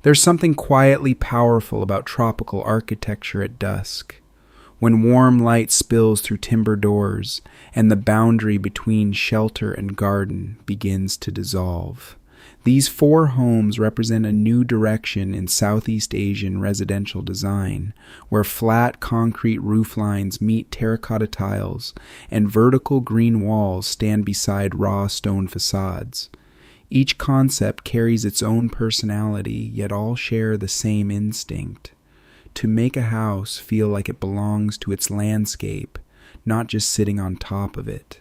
There's something quietly powerful about tropical architecture at dusk, when warm light spills through timber doors and the boundary between shelter and garden begins to dissolve. These four homes represent a new direction in Southeast Asian residential design, where flat concrete rooflines meet terracotta tiles and vertical green walls stand beside raw stone facades. Each concept carries its own personality, yet all share the same instinct: to make a house feel like it belongs to its landscape, not just sitting on top of it.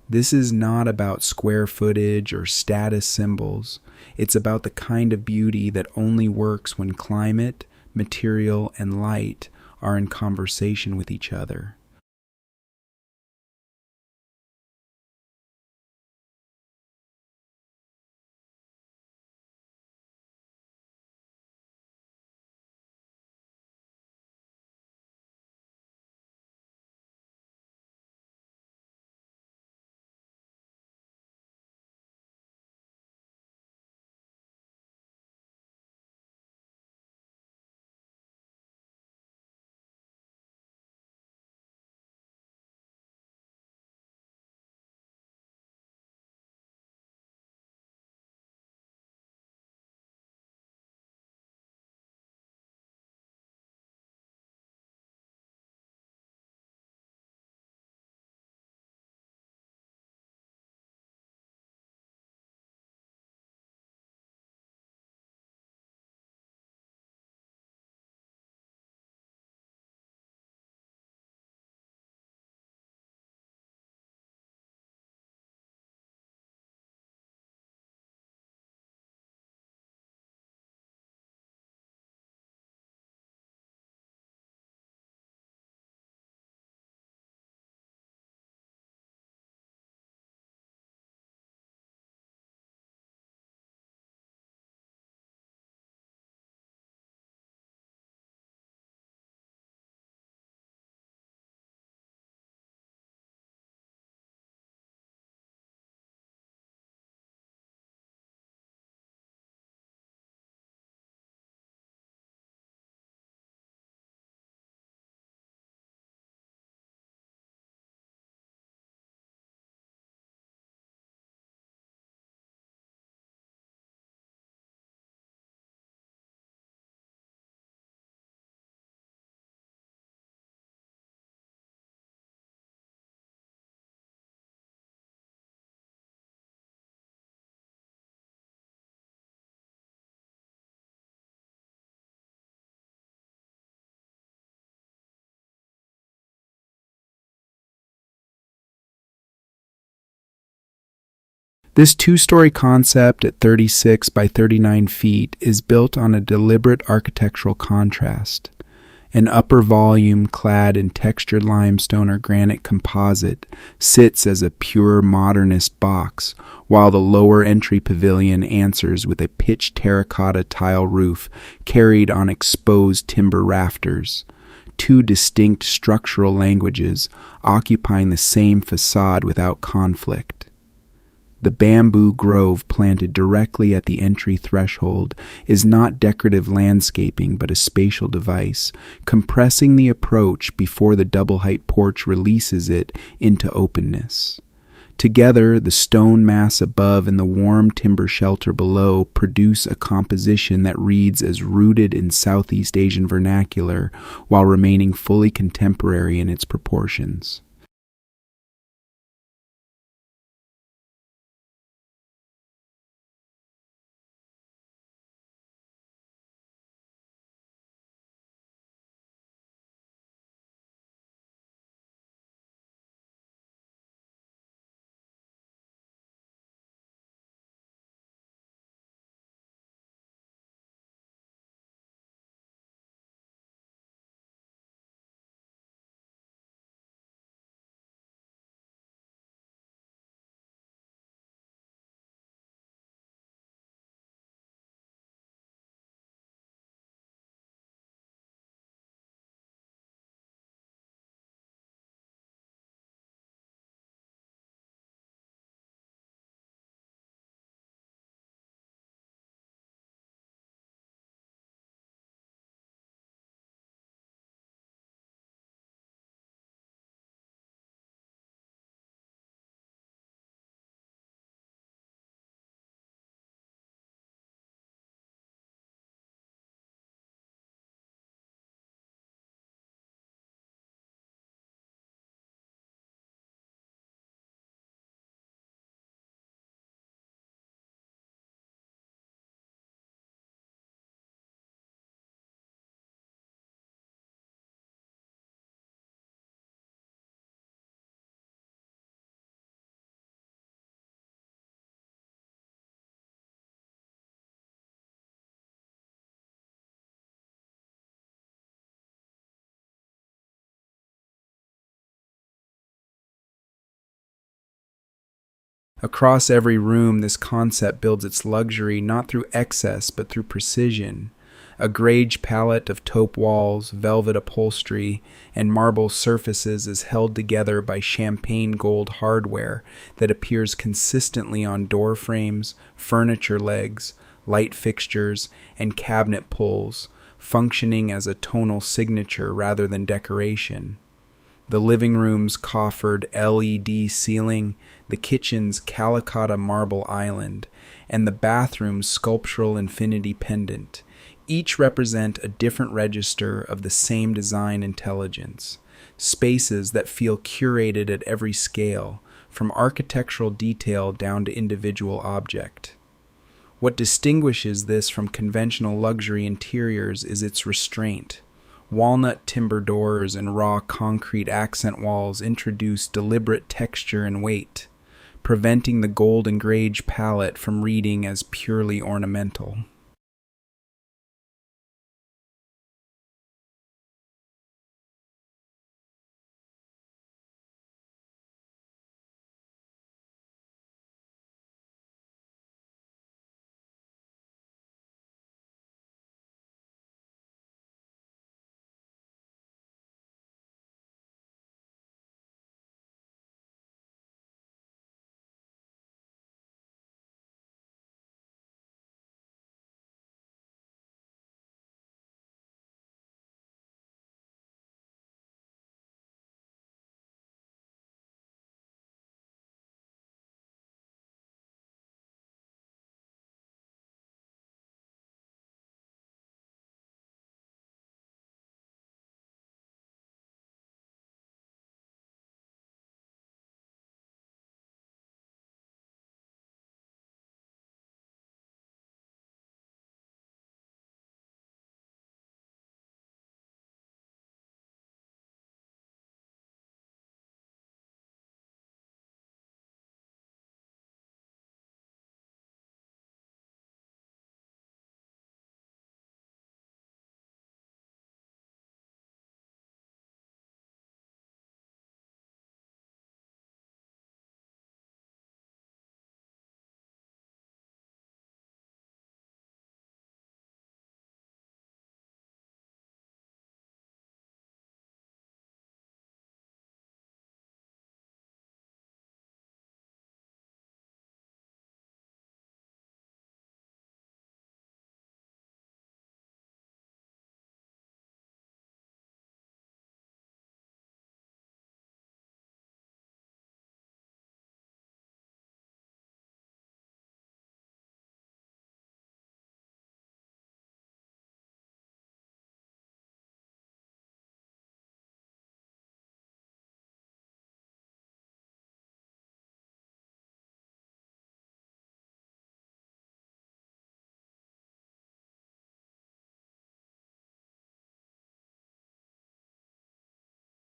This is not about square footage or status symbols. It's about the kind of beauty that only works when climate, material, and light are in conversation with each other. This two-story concept at 36 by 39 feet is built on a deliberate architectural contrast. An upper volume clad in textured limestone or granite composite sits as a pure modernist box, while the lower entry pavilion answers with a pitched terracotta tile roof carried on exposed timber rafters. Two distinct structural languages occupying the same facade without conflict. The bamboo grove planted directly at the entry threshold is not decorative landscaping but a spatial device, compressing the approach before the double-height porch releases it into openness. Together, the stone mass above and the warm timber shelter below produce a composition that reads as rooted in Southeast Asian vernacular while remaining fully contemporary in its proportions. Across every room, this concept builds its luxury not through excess but through precision. A grage palette of taupe walls, velvet upholstery, and marble surfaces is held together by champagne gold hardware that appears consistently on door frames, furniture legs, light fixtures, and cabinet pulls, functioning as a tonal signature rather than decoration. The living room's coffered LED ceiling, the kitchen's calicotta marble island, and the bathroom's sculptural infinity pendant each represent a different register of the same design intelligence, spaces that feel curated at every scale, from architectural detail down to individual object. What distinguishes this from conventional luxury interiors is its restraint. Walnut timber doors and raw concrete accent walls introduce deliberate texture and weight, preventing the gold and grage palette from reading as purely ornamental.